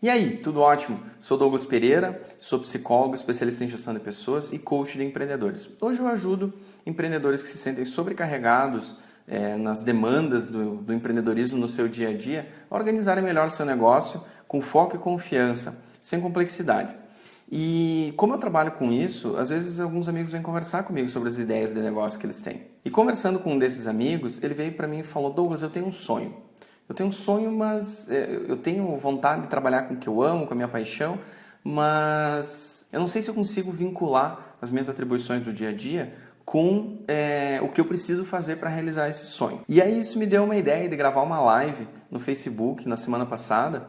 E aí, tudo ótimo? Sou Douglas Pereira, sou psicólogo, especialista em gestão de pessoas e coach de empreendedores. Hoje eu ajudo empreendedores que se sentem sobrecarregados nas demandas do empreendedorismo no seu dia a dia a organizarem melhor o seu negócio com foco e confiança, sem complexidade. E como eu trabalho com isso, às vezes alguns amigos vêm conversar comigo sobre as ideias de negócio que eles têm. E conversando com um desses amigos, ele veio para mim e falou: Douglas, eu tenho um sonho. Eu tenho um sonho, mas eu tenho vontade de trabalhar com o que eu amo, com a minha paixão, mas eu não sei se eu consigo vincular as minhas atribuições do dia a dia com o que eu preciso fazer para realizar esse sonho. E aí isso me deu uma ideia de gravar uma live no Facebook na semana passada,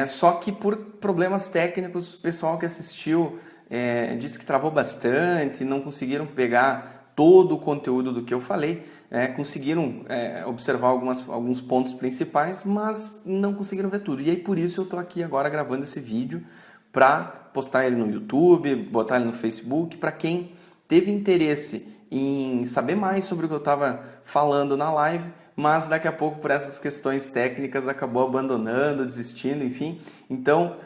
só que por problemas técnicos, o pessoal que assistiu disse que travou bastante, não conseguiram pegar todo o conteúdo do que eu falei, conseguiram observar alguns pontos principais, mas não conseguiram ver tudo. E aí por isso eu estou aqui agora gravando esse vídeo para postar ele no YouTube, botar ele no Facebook, para quem teve interesse em saber mais sobre o que eu estava falando na live, mas daqui a pouco por essas questões técnicas acabou abandonando, desistindo, enfim. Então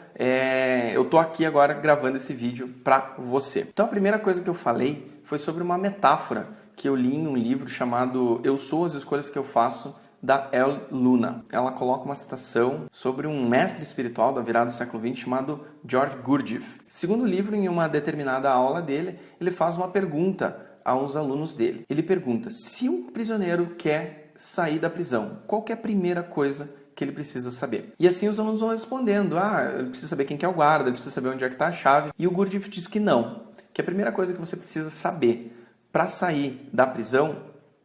eu estou aqui agora gravando esse vídeo para você. Então a primeira coisa que eu falei foi sobre uma metáfora que eu li em um livro chamado Eu Sou as Escolhas que Eu Faço, da El Luna. Ela coloca uma citação sobre um mestre espiritual da virada do século XX chamado George Gurdjieff. Segundo o livro, em uma determinada aula dele, ele faz uma pergunta aos alunos dele. Ele pergunta: se um prisioneiro quer sair da prisão, qual que é a primeira coisa que ele precisa saber? E assim os alunos vão respondendo: ele precisa saber quem que é o guarda, ele precisa saber onde é que está a chave. E o Gurdjieff diz que não, que a primeira coisa que você precisa saber para sair da prisão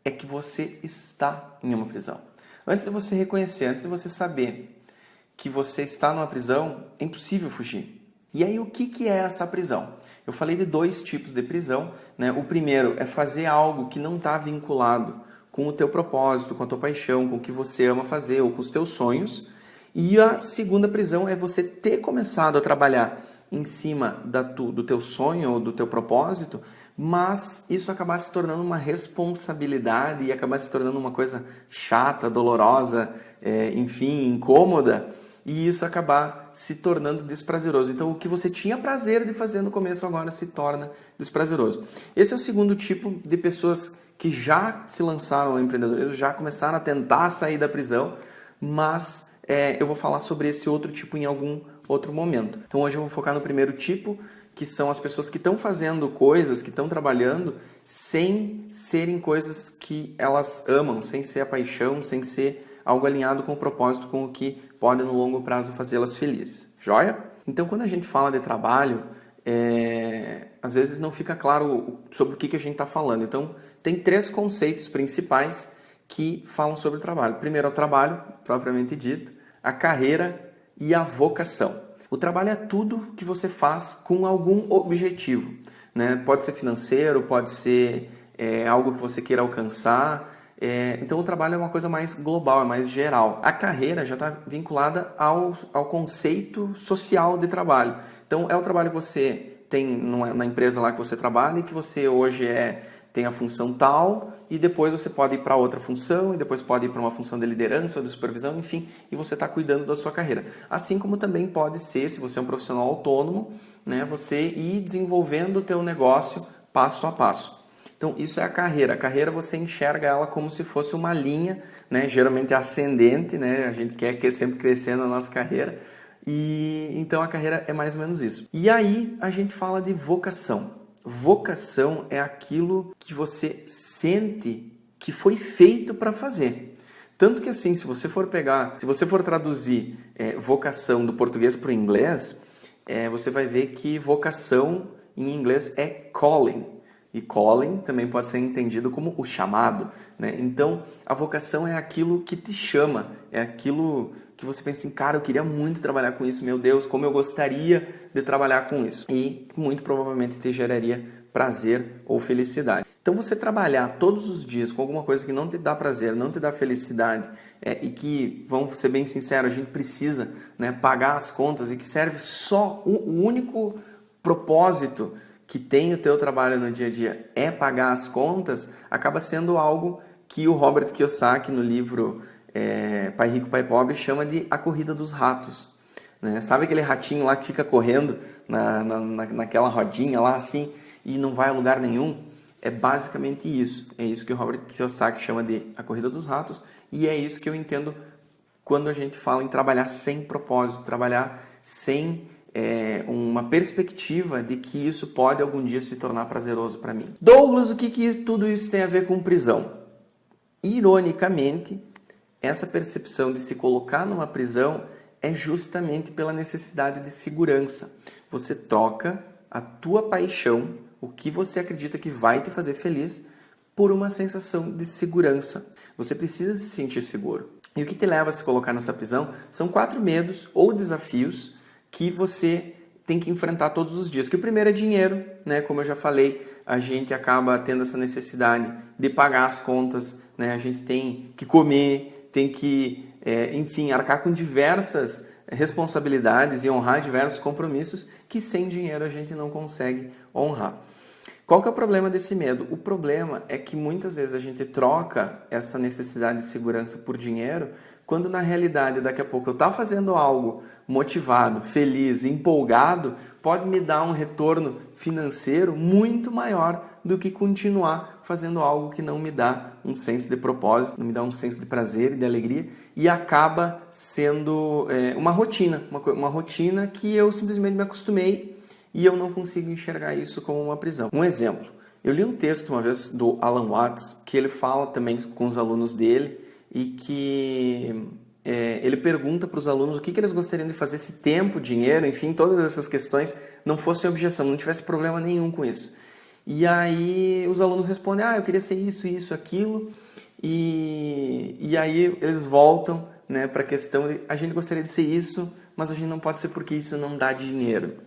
é que você está em uma prisão. Antes de você reconhecer, antes de você saber que você está numa prisão, é impossível fugir. E aí o que é essa prisão? Eu falei de dois tipos de prisão, né? O primeiro é fazer algo que não está vinculado com o teu propósito, com a tua paixão, com o que você ama fazer ou com os teus sonhos. E a segunda prisão é você ter começado a trabalhar em cima do teu sonho ou do teu propósito, mas isso acabar se tornando uma responsabilidade e acabar se tornando uma coisa chata, dolorosa, enfim, incômoda, e isso acabar se tornando desprazeroso. Então, o que você tinha prazer de fazer no começo agora se torna desprazeroso. Esse é o segundo tipo de pessoas que já se lançaram ao empreendedorismo, já começaram a tentar sair da prisão, mas eu vou falar sobre esse outro tipo em algum outro momento. Então hoje eu vou focar no primeiro tipo, que são as pessoas que estão fazendo coisas, que estão trabalhando sem serem coisas que elas amam, sem ser a paixão, sem ser algo alinhado com o propósito, com o que pode no longo prazo fazê-las felizes. Joia? Então quando a gente fala de trabalho, às vezes não fica claro sobre o que a gente está falando. Então tem três conceitos principais que falam sobre o trabalho. Primeiro é o trabalho, propriamente dito, a carreira e a vocação. O trabalho é tudo que você faz com algum objetivo, né? Pode ser financeiro, pode ser algo que você queira alcançar. Então o trabalho é uma coisa mais global, é mais geral. A carreira já está vinculada ao conceito social de trabalho. Então é o trabalho que você tem na empresa lá que você trabalha e que você hoje tem a função tal, e depois você pode ir para outra função, e depois pode ir para uma função de liderança ou de supervisão, enfim, e você está cuidando da sua carreira. Assim como também pode ser, se você é um profissional autônomo, né, você ir desenvolvendo o teu negócio passo a passo. Então, isso é a carreira. A carreira você enxerga ela como se fosse uma linha, né, geralmente ascendente, né, a gente quer sempre crescer na nossa carreira, e então a carreira é mais ou menos isso. E aí a gente fala de vocação. Vocação é aquilo que você sente que foi feito para fazer. Tanto que assim, se você for traduzir vocação do português para o inglês, você vai ver que vocação em inglês é calling. E calling também pode ser entendido como o chamado, né? Então, a vocação é aquilo que te chama, é aquilo que você pensa assim, cara, eu queria muito trabalhar com isso, meu Deus, como eu gostaria de trabalhar com isso. E muito provavelmente te geraria prazer ou felicidade. Então, você trabalhar todos os dias com alguma coisa que não te dá prazer, não te dá felicidade, e que, vamos ser bem sinceros, a gente precisa, né, pagar as contas e que serve só o único propósito que tem o teu trabalho no dia a dia é pagar as contas, acaba sendo algo que o Robert Kiyosaki, no livro Pai Rico, Pai Pobre, chama de a corrida dos ratos. né? Sabe aquele ratinho lá que fica correndo naquela rodinha lá assim e não vai a lugar nenhum? É basicamente isso. É isso que o Robert Kiyosaki chama de a corrida dos ratos, e é isso que eu entendo quando a gente fala em trabalhar sem propósito, trabalhar sem uma perspectiva de que isso pode algum dia se tornar prazeroso para mim. Douglas, o que tudo isso tem a ver com prisão? Ironicamente, essa percepção de se colocar numa prisão é justamente pela necessidade de segurança. Você troca a tua paixão, o que você acredita que vai te fazer feliz, por uma sensação de segurança. Você precisa se sentir seguro. E o que te leva a se colocar nessa prisão são 4 medos ou desafios que você tem que enfrentar todos os dias. Que o primeiro é dinheiro, né? Como eu já falei, a gente acaba tendo essa necessidade de pagar as contas, né? A gente tem que comer, tem que, enfim, arcar com diversas responsabilidades e honrar diversos compromissos que sem dinheiro a gente não consegue honrar. Qual que é o problema desse medo? O problema é que muitas vezes a gente troca essa necessidade de segurança por dinheiro, quando na realidade daqui a pouco eu estar fazendo algo motivado, feliz, empolgado, pode me dar um retorno financeiro muito maior do que continuar fazendo algo que não me dá um senso de propósito, não me dá um senso de prazer e de alegria, e acaba sendo uma rotina, uma rotina que eu simplesmente me acostumei e eu não consigo enxergar isso como uma prisão. Um exemplo, eu li um texto uma vez do Alan Watts, que ele fala também com os alunos dele e que ele pergunta para os alunos o que eles gostariam de fazer se tempo, dinheiro, enfim, todas essas questões não fossem objeção, não tivesse problema nenhum com isso. E aí os alunos respondem, eu queria ser isso, isso, aquilo, e aí eles voltam, né, para a questão de a gente gostaria de ser isso, mas a gente não pode ser porque isso não dá dinheiro.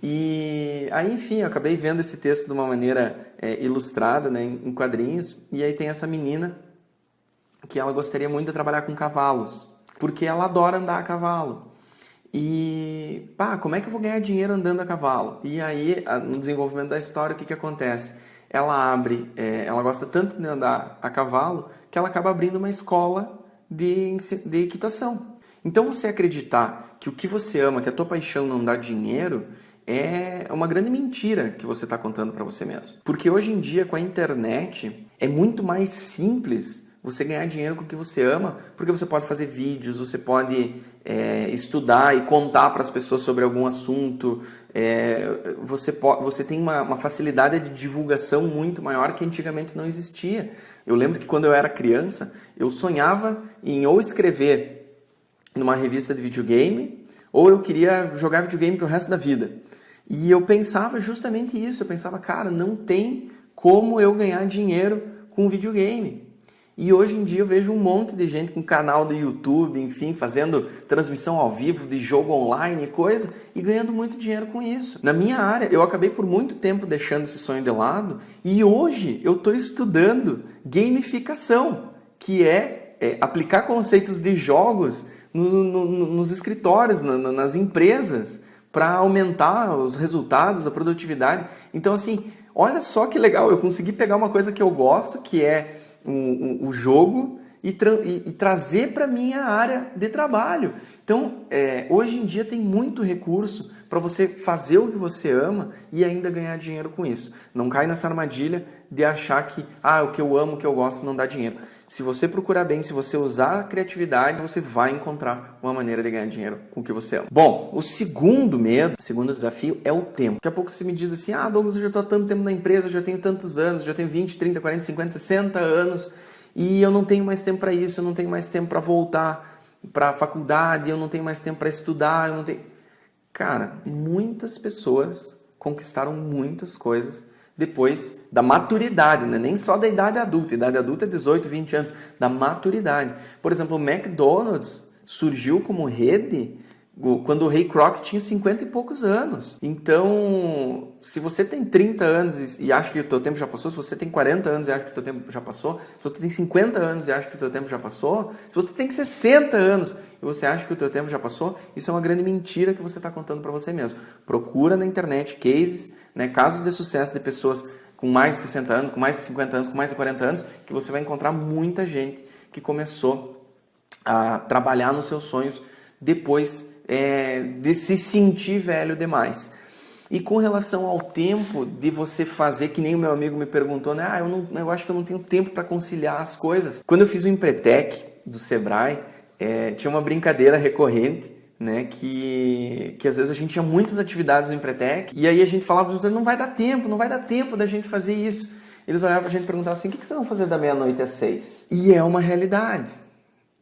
E aí, enfim, eu acabei vendo esse texto de uma maneira ilustrada, né, em quadrinhos, e aí tem essa menina que ela gostaria muito de trabalhar com cavalos, porque ela adora andar a cavalo. E, como é que eu vou ganhar dinheiro andando a cavalo? E aí, no desenvolvimento da história, o que acontece? Ela gosta tanto de andar a cavalo, que ela acaba abrindo uma escola de equitação. Então, você acreditar que o que você ama, que a tua paixão não dá dinheiro, é uma grande mentira que você está contando para você mesmo. Porque hoje em dia, com a internet, é muito mais simples você ganhar dinheiro com o que você ama, porque você pode fazer vídeos, você pode estudar e contar para as pessoas sobre algum assunto, você tem uma facilidade de divulgação muito maior que antigamente não existia. Eu lembro que quando eu era criança, eu sonhava em ou escrever numa revista de videogame, ou eu queria jogar videogame pro resto da vida. E eu pensava justamente isso, eu pensava, cara, não tem como eu ganhar dinheiro com videogame. E hoje em dia eu vejo um monte de gente com canal do YouTube, enfim, fazendo transmissão ao vivo de jogo online e coisa, e ganhando muito dinheiro com isso. Na minha área, eu acabei por muito tempo deixando esse sonho de lado, e hoje eu estou estudando gamificação, que é aplicar conceitos de jogos nos escritórios, nas empresas, para aumentar os resultados, a produtividade. Então, assim, olha só que legal, eu consegui pegar uma coisa que eu gosto, que é o jogo, e trazer para a minha área de trabalho. Então, hoje em dia tem muito recurso para você fazer o que você ama e ainda ganhar dinheiro com isso. Não cai nessa armadilha de achar que o que eu amo, o que eu gosto não dá dinheiro. Se você procurar bem, se você usar a criatividade, você vai encontrar uma maneira de ganhar dinheiro com o que você ama. Bom, o segundo medo, o segundo desafio é o tempo. Daqui a pouco você me diz assim, Douglas, eu já estou há tanto tempo na empresa, eu já tenho tantos anos, já tenho 20, 30, 40, 50, 60 anos e eu não tenho mais tempo para isso, eu não tenho mais tempo para voltar para a faculdade, eu não tenho mais tempo para estudar, eu não tenho... Cara, muitas pessoas conquistaram muitas coisas depois da maturidade, né? Nem só da idade adulta. A idade adulta é 18, 20 anos. Da maturidade. Por exemplo, o McDonald's surgiu como rede quando o Ray Kroc tinha 50 e poucos anos. Então, se você tem 30 anos e acha que o teu tempo já passou, se você tem 40 anos e acha que o teu tempo já passou, se você tem 50 anos e acha que o teu tempo já passou, se você tem 60 anos e você acha que o teu tempo já passou, isso é uma grande mentira que você está contando para você mesmo. Procura na internet cases, né, casos de sucesso de pessoas com mais de 60 anos, com mais de 50 anos, com mais de 40 anos, que você vai encontrar muita gente que começou a trabalhar nos seus sonhos depois de se sentir velho demais. E com relação ao tempo de você fazer, que nem o meu amigo me perguntou, né? Eu acho que eu não tenho tempo para conciliar as coisas. Quando eu fiz o Empretec do Sebrae, tinha uma brincadeira recorrente, né? Que às vezes a gente tinha muitas atividades no Empretec, e aí a gente falava para os outros, não vai dar tempo da gente fazer isso. Eles olhavam para a gente e perguntavam assim, o que vocês vão fazer da meia-noite às 6? E é uma realidade.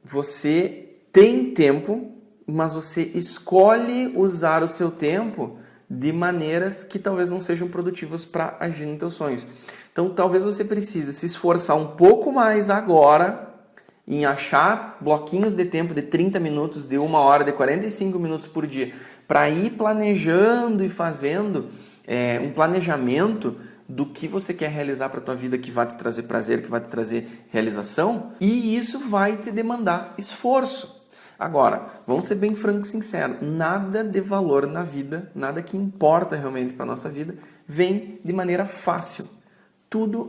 Você tem tempo, mas você escolhe usar o seu tempo de maneiras que talvez não sejam produtivas para agir nos teus sonhos. Então, talvez você precise se esforçar um pouco mais agora em achar bloquinhos de tempo de 30 minutos, de 1 hora, de 45 minutos por dia, para ir planejando e fazendo um planejamento do que você quer realizar para a tua vida, que vai te trazer prazer, que vai te trazer realização, e isso vai te demandar esforço. Agora, vamos ser bem franco e sincero, nada de valor na vida, nada que importa realmente para a nossa vida, vem de maneira fácil. Tudo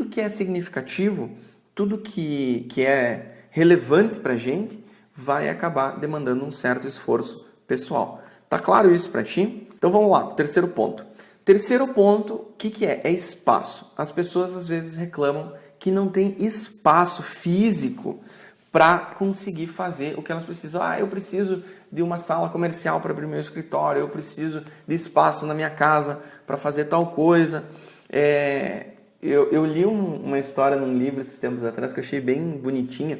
que é significativo, tudo que é relevante para a gente, vai acabar demandando um certo esforço pessoal. Tá claro isso para ti? Então vamos lá, terceiro ponto. Terceiro ponto, o que é? É espaço. As pessoas às vezes reclamam que não tem espaço físico para conseguir fazer o que elas precisam. Eu preciso de uma sala comercial para abrir meu escritório, eu preciso de espaço na minha casa para fazer tal coisa. Eu li uma história num livro esses tempos atrás que eu achei bem bonitinha,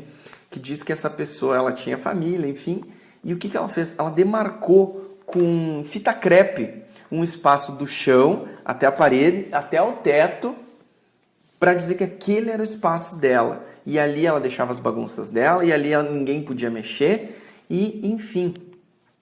que diz que essa pessoa ela tinha família, enfim, e o que ela fez? Ela demarcou com fita crepe um espaço do chão até a parede, até o teto, para dizer que aquele era o espaço dela. E ali ela deixava as bagunças dela, e ali ninguém podia mexer, e enfim,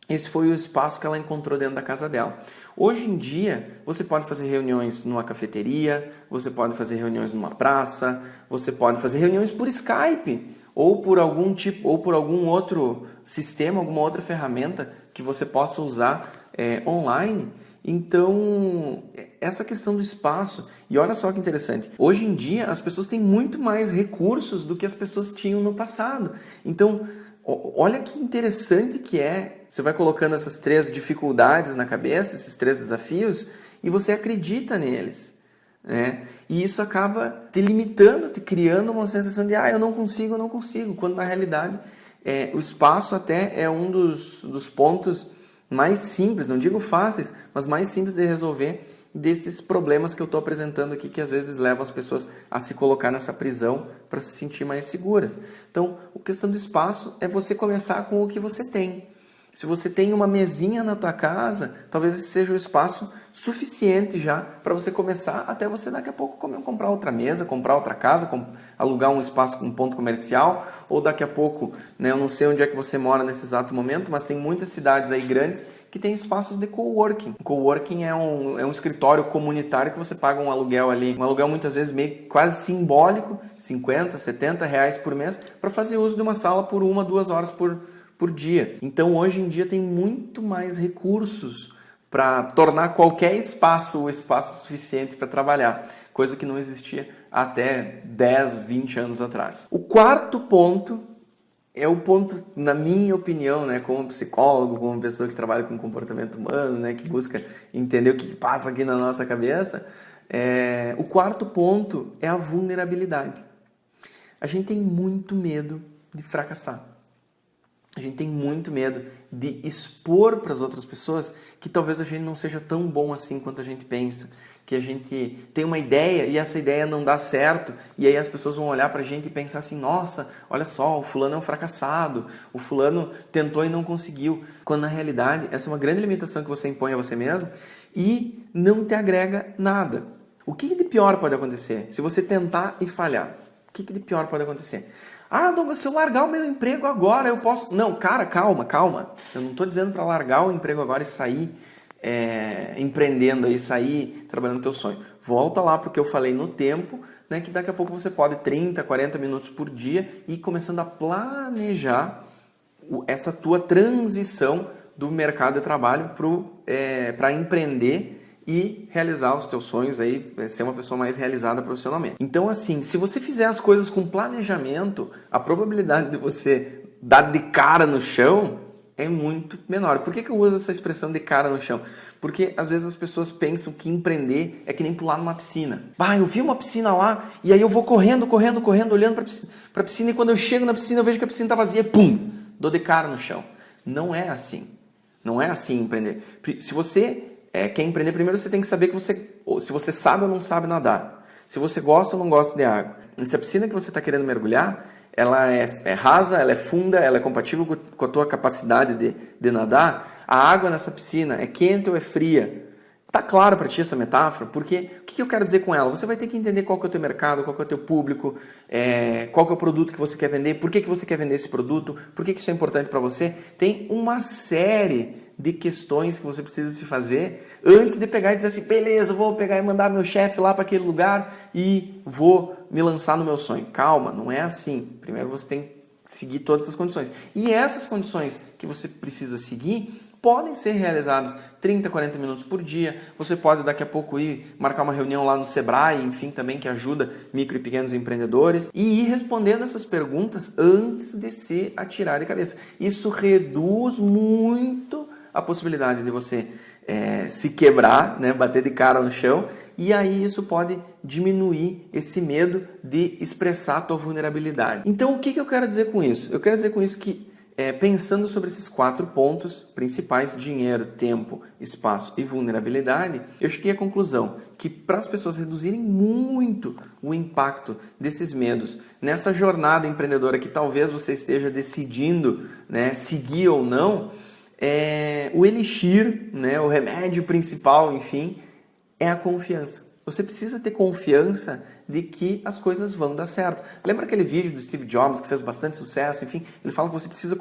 esse foi o espaço que ela encontrou dentro da casa dela. Hoje em dia, você pode fazer reuniões numa cafeteria, você pode fazer reuniões numa praça, você pode fazer reuniões por Skype, ou por algum outro sistema, alguma outra ferramenta que você possa usar online. Então, essa questão do espaço, e olha só que interessante, hoje em dia as pessoas têm muito mais recursos do que as pessoas tinham no passado. Então, olha que interessante que você vai colocando essas 3 dificuldades na cabeça, esses 3 desafios, e você acredita neles. E isso acaba te limitando, te criando uma sensação de eu não consigo, quando na realidade o espaço até é um dos pontos mais simples, não digo fáceis, mas mais simples de resolver desses problemas que eu estou apresentando aqui, que às vezes levam as pessoas a se colocar nessa prisão para se sentir mais seguras. Então, a questão do espaço é você começar com o que você tem. Se você tem uma mesinha na tua casa, talvez esse seja o espaço suficiente já para você começar, até você daqui a pouco comprar outra mesa, comprar outra casa, alugar um espaço com um ponto comercial, ou daqui a pouco, eu não sei onde é que você mora nesse exato momento, mas tem muitas cidades aí grandes que tem espaços de coworking. Coworking é um escritório comunitário que você paga um aluguel ali, um aluguel muitas vezes meio quase simbólico, 50, 70 reais por mês, para fazer uso de uma sala por 1, 2 horas por dia. Então, hoje em dia tem muito mais recursos para tornar qualquer espaço o espaço suficiente para trabalhar, coisa que não existia até 10, 20 anos atrás. O quarto ponto é o ponto, na minha opinião, como psicólogo, como pessoa que trabalha com comportamento humano, que busca entender o que passa aqui na nossa cabeça, o quarto ponto é a vulnerabilidade. A gente tem muito medo de fracassar. A gente tem muito medo de expor para as outras pessoas que talvez a gente não seja tão bom assim quanto a gente pensa, que a gente tem uma ideia e essa ideia não dá certo, e aí as pessoas vão olhar para a gente e pensar assim, nossa, olha só, o fulano é um fracassado, o fulano tentou e não conseguiu, quando na realidade essa é uma grande limitação que você impõe a você mesmo e não te agrega nada. O que de pior pode acontecer se você tentar e falhar? O que de pior pode acontecer? Douglas, se eu largar o meu emprego agora, eu posso... Não, cara, calma. Eu não estou dizendo para largar o emprego agora e sair empreendendo, aí, sair trabalhando no teu sonho. Volta lá porque eu falei no tempo, que daqui a pouco você pode 30, 40 minutos por dia ir começando a planejar essa tua transição do mercado de trabalho para empreender e realizar os teus sonhos, aí, ser uma pessoa mais realizada profissionalmente. Então, assim, se você fizer as coisas com planejamento, a probabilidade de você dar de cara no chão é muito menor. Por que eu uso essa expressão de cara no chão? Porque às vezes as pessoas pensam que empreender é que nem pular numa piscina. Eu vi uma piscina lá e aí eu vou correndo, olhando para a piscina, e quando eu chego na piscina eu vejo que a piscina está vazia, pum, dou de cara no chão. Não é assim. Não é assim empreender. Se você quer empreender, primeiro você tem que saber se você sabe ou não sabe nadar. Se você gosta ou não gosta de água. E se a piscina que você está querendo mergulhar, ela é rasa, ela é funda, ela é compatível com a tua capacidade de nadar, a água nessa piscina é quente ou é fria? Tá claro para ti essa metáfora? Porque o que eu quero dizer com ela? Você vai ter que entender qual que é o teu mercado, qual que é o teu público, qual que é o produto que você quer vender, por que você quer vender esse produto, por que isso é importante para você. Tem uma série de questões que você precisa se fazer antes de pegar e dizer assim, beleza, vou pegar e mandar meu chefe lá para aquele lugar e vou me lançar no meu sonho. Calma, não é assim. Primeiro você tem que seguir todas essas condições. E essas condições que você precisa seguir podem ser realizadas 30, 40 minutos por dia. Você pode daqui a pouco ir marcar uma reunião lá no Sebrae, enfim, também que ajuda micro e pequenos empreendedores, e ir respondendo essas perguntas antes de se atirar de cabeça. Isso reduz muito a possibilidade de você se quebrar, né, bater de cara no chão, e aí isso pode diminuir esse medo de expressar a tua vulnerabilidade. Então o que eu quero dizer com isso? Eu quero dizer com isso que pensando sobre esses 4 pontos principais, dinheiro, tempo, espaço e vulnerabilidade, eu cheguei à conclusão que para as pessoas reduzirem muito o impacto desses medos nessa jornada empreendedora que talvez você esteja decidindo, né, seguir ou não, o elixir, né, o remédio principal, enfim, é a confiança. Você precisa ter confiança de que as coisas vão dar certo. Lembra aquele vídeo do Steve Jobs que fez bastante sucesso? Enfim, ele fala que você precisa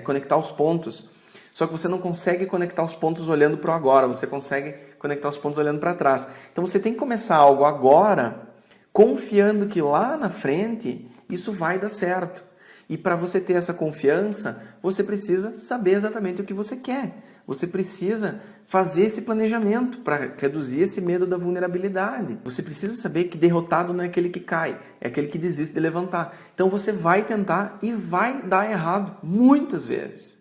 conectar os pontos, só que você não consegue conectar os pontos olhando para o agora, você consegue conectar os pontos olhando para trás. Então você tem que começar algo agora, confiando que lá na frente isso vai dar certo. E para você ter essa confiança, você precisa saber exatamente o que você quer. Você precisa fazer esse planejamento para reduzir esse medo da vulnerabilidade. Você precisa saber que derrotado não é aquele que cai, é aquele que desiste de levantar. Então você vai tentar e vai dar errado muitas vezes.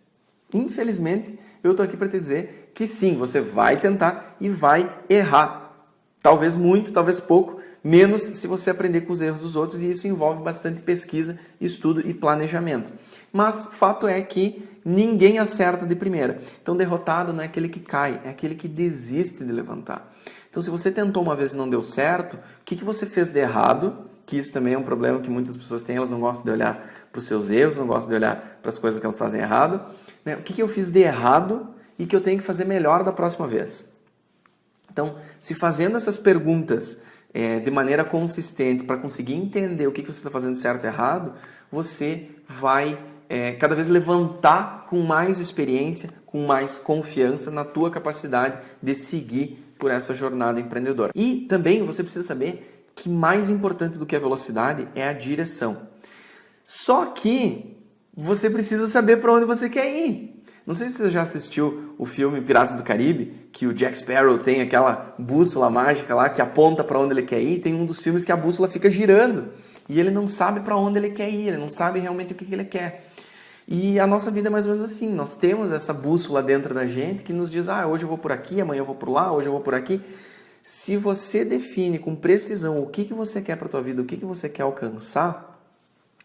Infelizmente, eu estou aqui para te dizer que sim, você vai tentar e vai errar. Talvez muito, talvez pouco, menos se você aprender com os erros dos outros, e isso envolve bastante pesquisa, estudo e planejamento. Mas fato é que ninguém acerta de primeira. Então derrotado não é aquele que cai, é aquele que desiste de levantar. Então se você tentou uma vez e não deu certo, o que você fez de errado? Que isso também é um problema que muitas pessoas têm, elas não gostam de olhar para os seus erros, não gostam de olhar para as coisas que elas fazem errado. O que eu fiz de errado e que eu tenho que fazer melhor da próxima vez? Então, se fazendo essas perguntas de maneira consistente para conseguir entender o que você está fazendo certo e errado, você vai cada vez levantar com mais experiência, com mais confiança na tua capacidade de seguir por essa jornada empreendedora. E também você precisa saber que mais importante do que a velocidade é a direção. Só que você precisa saber para onde você quer ir. Não sei se você já assistiu o filme Piratas do Caribe, que o Jack Sparrow tem aquela bússola mágica lá que aponta para onde ele quer ir. Tem um dos filmes que a bússola fica girando e ele não sabe para onde ele quer ir, ele não sabe realmente o que ele quer. E a nossa vida é mais ou menos assim, nós temos essa bússola dentro da gente que nos diz, hoje eu vou por aqui, amanhã eu vou por lá, hoje eu vou por aqui. Se você define com precisão o que você quer para a tua vida, o que você quer alcançar,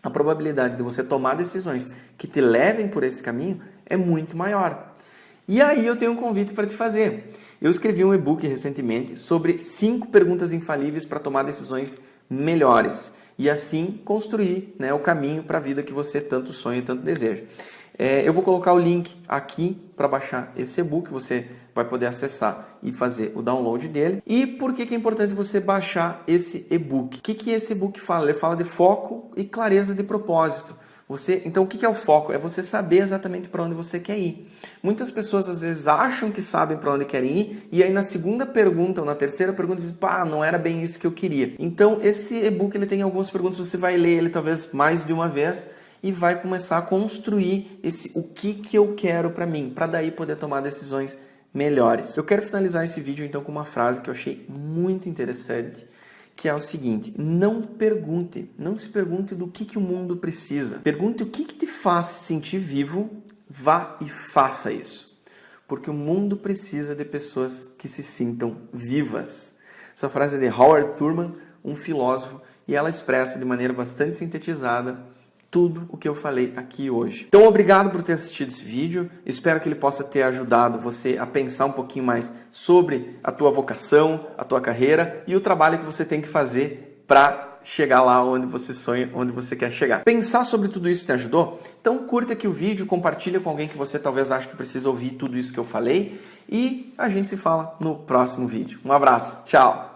a probabilidade de você tomar decisões que te levem por esse caminho é muito maior. E aí eu tenho um convite para te fazer. Eu escrevi um e-book recentemente sobre 5 perguntas infalíveis para tomar decisões melhores e assim construir, o caminho para a vida que você tanto sonha e tanto deseja. Eu vou colocar o link aqui para baixar esse e-book, você vai poder acessar e fazer o download dele. E por que é importante você baixar esse e-book? O que esse e-book fala? Ele fala de foco e clareza de propósito. Então, o que é o foco? É você saber exatamente para onde você quer ir. Muitas pessoas, às vezes, acham que sabem para onde querem ir e aí na segunda pergunta ou na terceira pergunta dizem, não era bem isso que eu queria. Então, esse e-book ele tem algumas perguntas, você vai ler ele talvez mais de uma vez e vai começar a construir o que eu quero para mim, para daí poder tomar decisões melhores. Eu quero finalizar esse vídeo então com uma frase que eu achei muito interessante, que é o seguinte: não se pergunte do que o mundo precisa. Pergunte o que te faz se sentir vivo vá e faça isso. Porque o mundo precisa de pessoas que se sintam vivas. Essa frase é de Howard Thurman, um filósofo, e ela expressa de maneira bastante sintetizada tudo o que eu falei aqui hoje. Então, obrigado por ter assistido esse vídeo. Espero que ele possa ter ajudado você a pensar um pouquinho mais sobre a tua vocação, a tua carreira e o trabalho que você tem que fazer para chegar lá onde você sonha, onde você quer chegar. Pensar sobre tudo isso te ajudou? Então curta aqui o vídeo, compartilha com alguém que você talvez ache que precisa ouvir tudo isso que eu falei e a gente se fala no próximo vídeo. Um abraço, tchau!